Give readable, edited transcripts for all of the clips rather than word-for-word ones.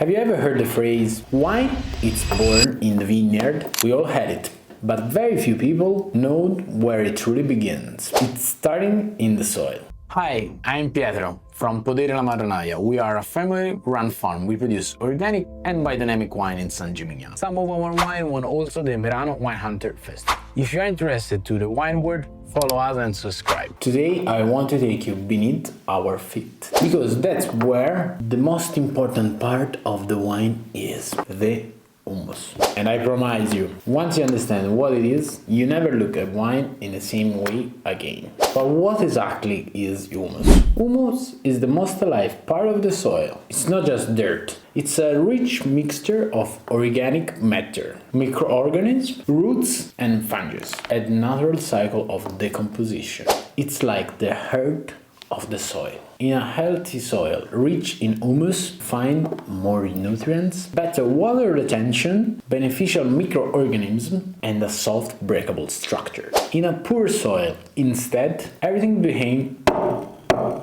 Have you ever heard the phrase, wine, it's born in the vineyard? We all had it, but very few people know where it truly begins. It's starting in the soil. Hi, I'm Pietro from Podere la Marronaia. We are a family-run farm. We produce organic and biodynamic wine in San Gimignano. Some of our wine won also the Merano Wine Hunter Festival. If you are interested to the wine world, follow us and subscribe. Today I want to take you beneath our feet, because that's where the most important part of the wine is, the humus. And I promise you, once you understand what it is, you never look at wine in the same way again. But what exactly is humus? Humus is the most alive part of the soil. It's not just dirt. It's a rich mixture of organic matter, microorganisms, roots and fungus, a natural cycle of decomposition. It's like the heart of the soil. In a healthy soil rich in humus, find more nutrients, better water retention, beneficial microorganisms, and a soft breakable structure. In a poor soil, instead, everything became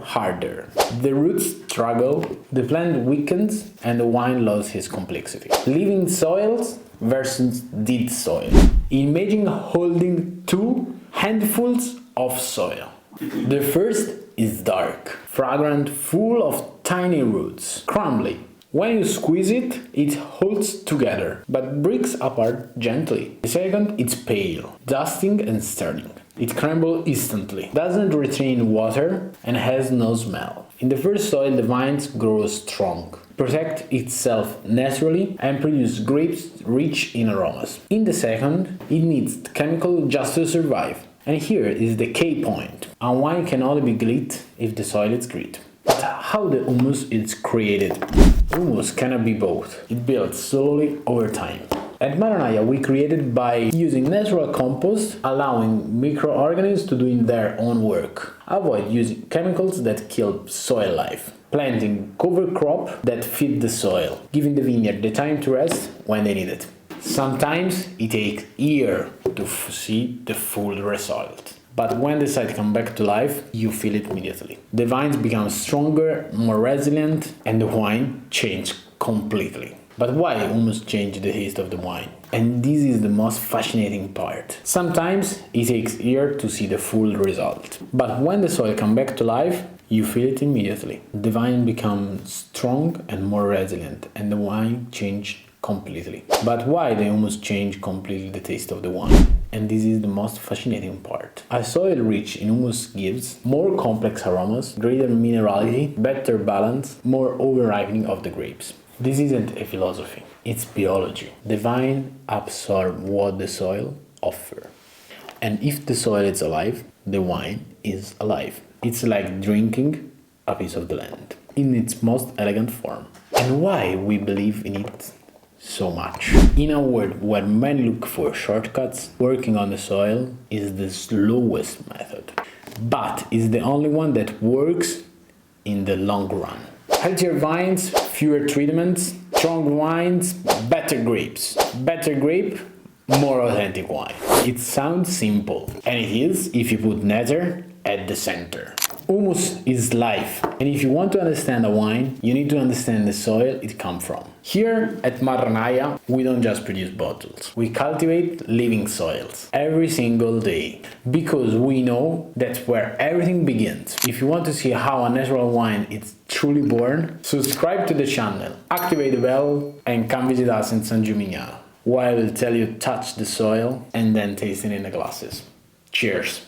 harder. The roots struggle, the plant weakens, and the wine loses its complexity. Living soils versus dead soil. Imagine holding two handfuls of soil. The first is dark, fragrant, full of tiny roots, crumbly. When you squeeze it, it holds together, but breaks apart gently. The second is pale, dusting and sturdy. It crumbles instantly, doesn't retain water, and has no smell. In the first soil, the vines grow strong, protect itself naturally, and produce grapes rich in aromas. In the second, it needs chemical just to survive. And here is the key point. A wine can only be great if the soil is great. But how the humus is created? Humus cannot be both. It builds slowly over time. At Marronaia, we created by using natural compost, allowing microorganisms to do their own work. Avoid using chemicals that kill soil life. Planting cover crop that feed the soil, giving the vineyard the time to rest when they need it. Sometimes it takes years to see the full result. But when the site comes back to life, you feel it immediately. The vines become stronger, more resilient, and the wine changes completely. But why humus change the taste of the wine? And this is the most fascinating part. Sometimes it takes years to see the full result. But when the soil comes back to life, you feel it immediately. The vine becomes strong and more resilient, and the wine changes completely. But why the humus change completely the taste of the wine? And this is the most fascinating part. A soil rich in humus gives more complex aromas, greater minerality, better balance, more over-ripening of the grapes. This isn't a philosophy, it's biology. The vine absorbs what the soil offers. And if the soil is alive, the wine is alive. It's like drinking a piece of the land in its most elegant form. And why we believe in it so much? In a world where men look for shortcuts, working on the soil is the slowest method, but is the only one that works in the long run. Healthier vines, fewer treatments, strong wines, better grapes. Better grape, more authentic wine. It sounds simple, and it is if you put nectar at the center. Humus is life, and if you want to understand a wine, you need to understand the soil it comes from. Here at Marronaia, we don't just produce bottles, we cultivate living soils every single day, because we know that's where everything begins. If you want to see how a natural wine is truly born, subscribe to the channel, activate the bell, and come visit us in San Gimignano, where I will tell you touch the soil and then taste it in the glasses. Cheers!